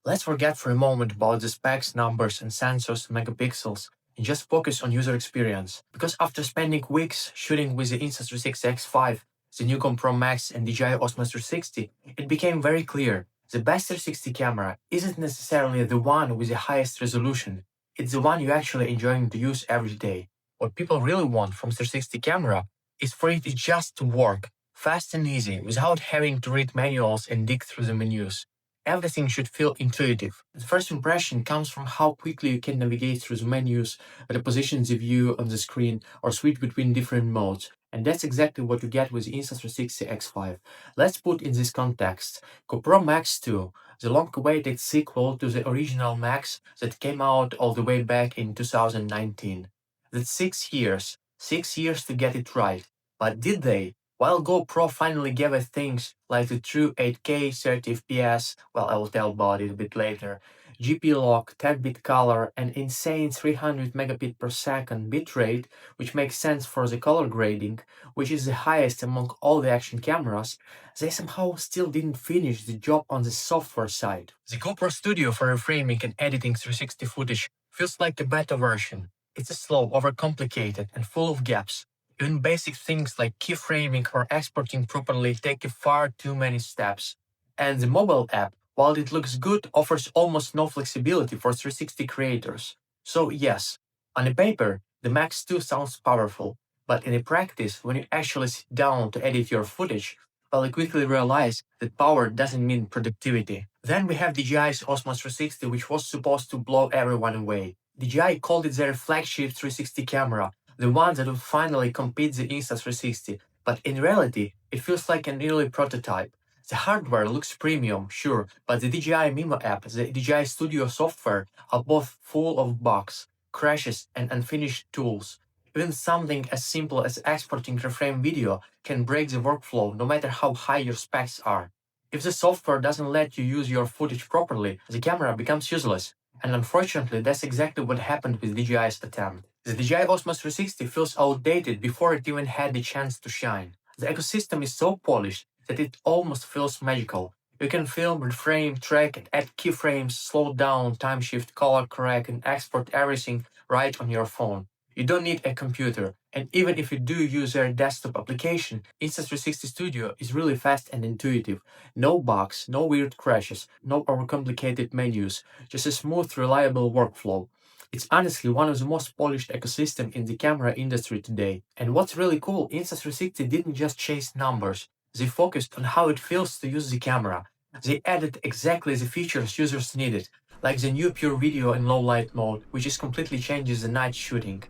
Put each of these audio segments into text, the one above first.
Let's forget for a moment about the specs, numbers, and sensors, megapixels, and just focus on user experience. Because after spending weeks shooting with the Insta360 X5, the new GoPro Max, and DJI Osmo 360, it became very clear the best 360 camera isn't necessarily the one with the highest resolution. It's the one you're actually enjoying to use every day. What people really want from 360 camera is for it just to work, fast and easy, without having to read manuals and dig through the menus. Everything should feel intuitive. The first impression comes from how quickly you can navigate through the menus, reposition the view on the screen, or switch between different modes. And that's exactly what you get with the Insta360 X5. Let's put in this context. GoPro Max 2, the long-awaited sequel to the original Max that came out all the way back in 2019. That's 6 years. 6 years to get it right. But did they? While GoPro finally gave us things like the true 8K 30 FPS, well, I will tell about it a bit later, GP lock, 10-bit color, and insane 300 megabit per second bitrate, which makes sense for the color grading, which is the highest among all the action cameras, they somehow still didn't finish the job on the software side. The GoPro Studio for reframing and editing 360 footage feels like a beta version. It's slow, overcomplicated, and full of gaps. Even basic things like keyframing or exporting properly take far too many steps. And the mobile app, while it looks good, offers almost no flexibility for 360 creators. So yes, on the paper, the Max 2 sounds powerful, but in practice, when you actually sit down to edit your footage, well, you quickly realize that power doesn't mean productivity. Then we have DJI's Osmo 360, which was supposed to blow everyone away. DJI called it their flagship 360 camera, the one that will finally compete the Insta360, but in reality, it feels like an early prototype. The hardware looks premium, sure, but the DJI Mimo app, the DJI Studio software are both full of bugs, crashes, and unfinished tools. Even something as simple as exporting reframe video can break the workflow no matter how high your specs are. If the software doesn't let you use your footage properly, the camera becomes useless. And unfortunately, that's exactly what happened with DJI's attempt. The DJI Osmo 360 feels outdated before it even had the chance to shine. The ecosystem is so polished that it almost feels magical. You can film, reframe, track, and add keyframes, slow down, time shift, color correct, and export everything right on your phone. You don't need a computer, and even if you do use their desktop application, Insta360 Studio is really fast and intuitive. No bugs, no weird crashes, no overcomplicated menus, just a smooth, reliable workflow. It's honestly one of the most polished ecosystem in the camera industry today. And what's really cool, Insta360 didn't just chase numbers. They focused on how it feels to use the camera. They added exactly the features users needed, like the new PureVideo in low light mode, which is completely changes the night shooting.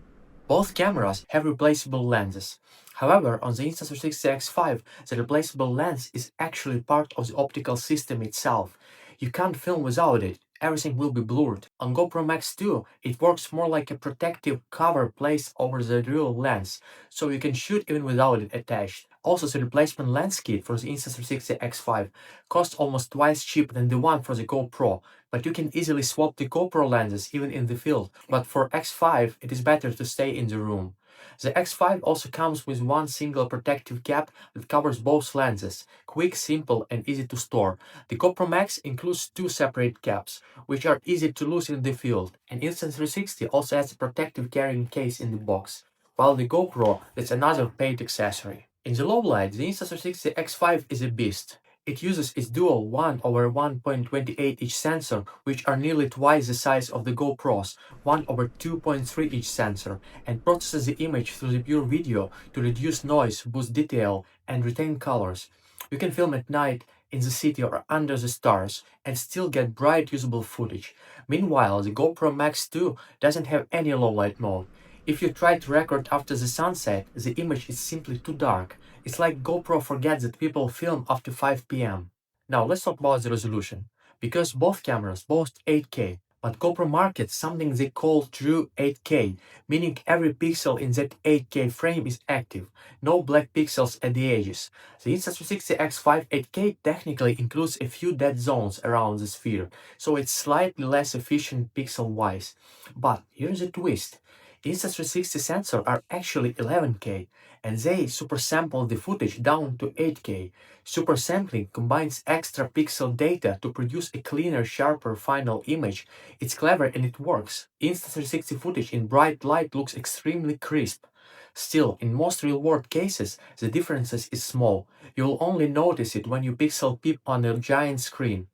Both cameras have replaceable lenses. However, on the Insta360 X5, the replaceable lens is actually part of the optical system itself. You can't film without it. Everything will be blurred. On GoPro Max 2, it works more like a protective cover placed over the real lens, so you can shoot even without it attached. Also, the replacement lens kit for the Insta360 X5 costs almost twice cheaper than the one for the GoPro, but you can easily swap the GoPro lenses even in the field. But for X5, it is better to stay in the room. The X5 also comes with one single protective cap that covers both lenses, quick, simple, and easy to store. The GoPro Max includes two separate caps, which are easy to lose in the field, and Insta360 also has a protective carrying case in the box, while the GoPro is another paid accessory. In the low light, the Insta360 X5 is a beast. It uses its dual 1/1.28 inch sensor, which are nearly twice the size of the GoPro's 1/2.3 inch sensor, and processes the image through the PureVideo to reduce noise, boost detail, and retain colors. You can film at night, in the city, or under the stars, and still get bright, usable footage. Meanwhile, the GoPro Max 2 doesn't have any low light mode. If you try to record after the sunset, the image is simply too dark. It's like GoPro forgets that people film after 5 p.m. Now let's talk about the resolution. Because both cameras boast 8K, but GoPro markets something they call true 8K, meaning every pixel in that 8K frame is active, no black pixels at the edges. The Insta360 X5 8K technically includes a few dead zones around the sphere, so it's slightly less efficient pixel-wise. But here's a twist. Insta360 sensors are actually 11K, and they supersample the footage down to 8K. Supersampling combines extra pixel data to produce a cleaner, sharper final image. It's clever and it works. Insta360 footage in bright light looks extremely crisp. Still, in most real-world cases, the differences is small. You'll only notice it when you pixel peep on a giant screen.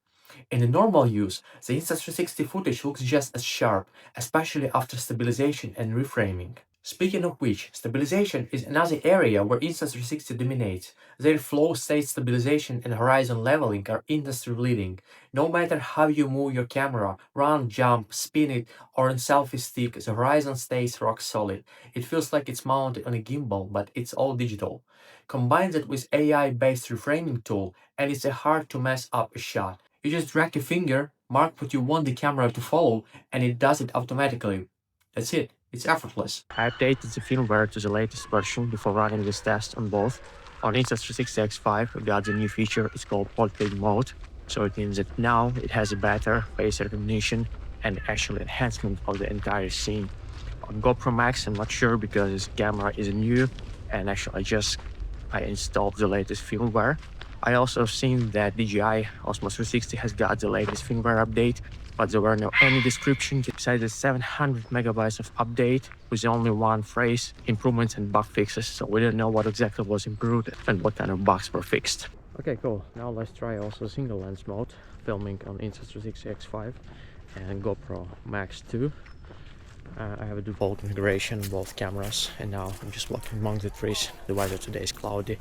In the normal use, the Insta360 footage looks just as sharp, especially after stabilization and reframing. Speaking of which, stabilization is another area where Insta360 dominates. Their flow state stabilization and horizon leveling are industry leading. No matter how you move your camera, run, jump, spin it, or on selfie stick, the horizon stays rock solid. It feels like it's mounted on a gimbal, but it's all digital. Combine that with AI-based reframing tool, and it's hard to mess up a shot. You just drag your finger, mark what you want the camera to follow, and it does it automatically. That's it. It's effortless. I updated the firmware to the latest version before running this test on both. On Insta360 X5, we got the new feature, it's called portrait mode. So it means that now it has a better face recognition and actual enhancement of the entire scene. On GoPro Max, I'm not sure because this camera is new, and actually I installed the latest firmware. I also seen that DJI Osmo 360 has got the latest firmware update, but there were no any description besides the 700 megabytes of update with only one phrase, improvements and bug fixes, so we don't know what exactly was improved and what kind of bugs were fixed. Okay, cool. Now let's try also single lens mode, filming on Insta360 X5 and GoPro Max 2. I have a default configuration on both cameras, and now I'm just walking among the trees. The weather today is cloudy,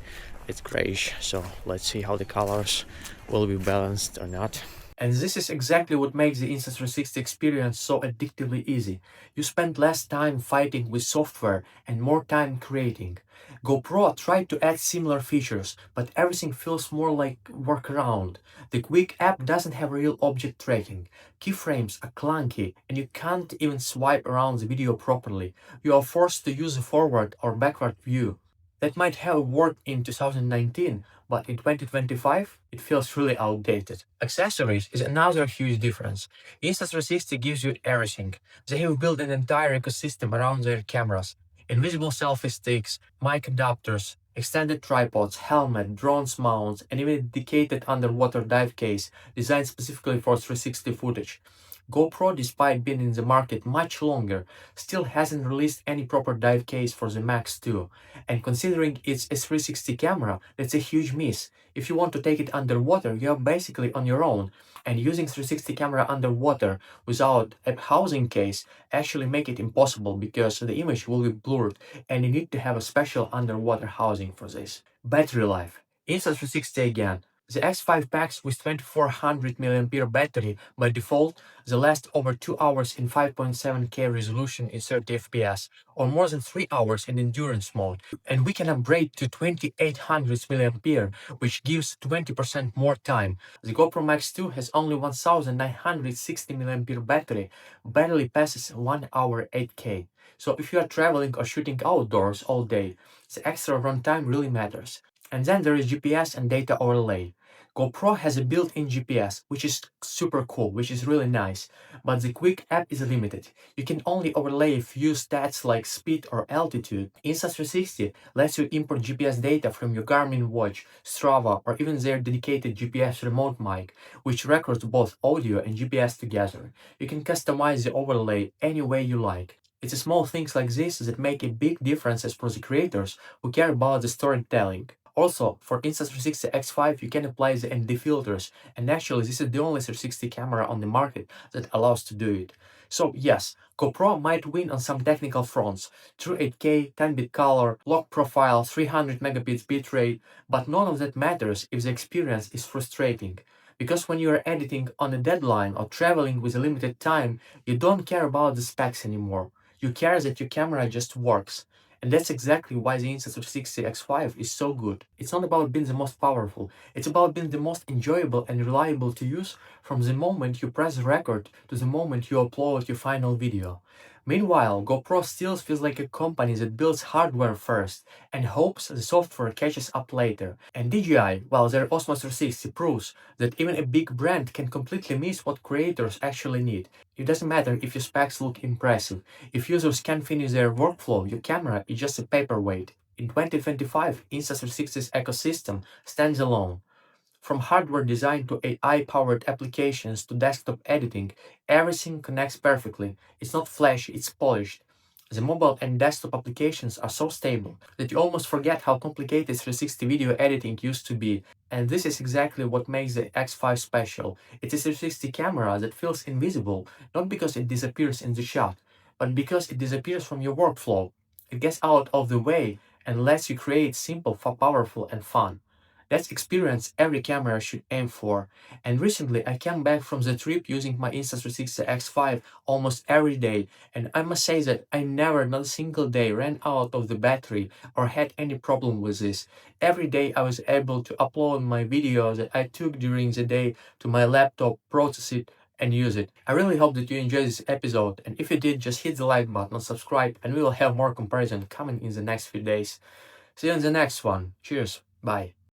it's grayish, so let's see how the colors will be balanced or not. And this is exactly what makes the Insta360 experience so addictively easy. You spend less time fighting with software and more time creating. GoPro tried to add similar features, but everything feels more like workaround. The Quick app doesn't have real object tracking. Keyframes are clunky, and you can't even swipe around the video properly. You are forced to use a forward or backward view. That might have worked in 2019, but in 2025, it feels really outdated. Accessories is another huge difference. Insta360 gives you everything. They have built an entire ecosystem around their cameras. Invisible selfie sticks, mic adapters, extended tripods, helmet, drones mounts, and even a dedicated underwater dive case designed specifically for 360 footage. GoPro, despite being in the market much longer, still hasn't released any proper dive case for the Max 2. And considering it's a 360 camera, that's a huge miss. If you want to take it underwater, you are basically on your own. And using 360 camera underwater without a housing case actually make it impossible because the image will be blurred and you need to have a special underwater housing for this. Battery life. Insta360 again. The X5 packs with 2400 mAh battery by default, they last over 2 hours in 5.7K resolution in 30 FPS, or more than 3 hours in endurance mode. And we can upgrade to 2800 mAh, which gives 20% more time. The GoPro Max 2 has only 1960 mAh battery, barely passes 1 hour 8K. So if you are traveling or shooting outdoors all day, the extra runtime really matters. And then there is GPS and data overlay. GoPro has a built-in GPS, which is super cool, which is really nice, but the Quick app is limited. You can only overlay a few stats like speed or altitude. Insta360 lets you import GPS data from your Garmin watch, Strava, or even their dedicated GPS remote mic, which records both audio and GPS together. You can customize the overlay any way you like. It's small things like this that make a big difference for the creators who care about the storytelling. Also, for Insta360 X5, you can apply the ND filters, and actually this is the only 360 camera on the market that allows to do it. So yes, GoPro might win on some technical fronts, true 8K, 10-bit color, lock profile, 300 megabits bitrate, but none of that matters if the experience is frustrating. Because when you are editing on a deadline or traveling with a limited time, you don't care about the specs anymore. You care that your camera just works. And that's exactly why the Insta360 X5 is so good. It's not about being the most powerful, it's about being the most enjoyable and reliable to use from the moment you press record to the moment you upload your final video. Meanwhile, GoPro still feels like a company that builds hardware first and hopes the software catches up later. And DJI, while their Osmo 360 proves that even a big brand can completely miss what creators actually need. It doesn't matter if your specs look impressive. If users can't finish their workflow, your camera is just a paperweight. In 2025, Insta360's ecosystem stands alone. From hardware design to AI-powered applications to desktop editing, everything connects perfectly. It's not flashy, it's polished. The mobile and desktop applications are so stable that you almost forget how complicated 360 video editing used to be. And this is exactly what makes the X5 special. It's a 360 camera that feels invisible, not because it disappears in the shot, but because it disappears from your workflow. It gets out of the way and lets you create simple, powerful, and fun. That's experience every camera should aim for. And recently I came back from the trip using my Insta360 X5 almost every day, and I must say that I never, not a single day, ran out of the battery or had any problem with this. Every day I was able to upload my videos that I took during the day to my laptop, process it, and use it. I really hope that you enjoyed this episode, and if you did, just hit the like button and subscribe, and we will have more comparison coming in the next few days. See you in the next one. Cheers. Bye.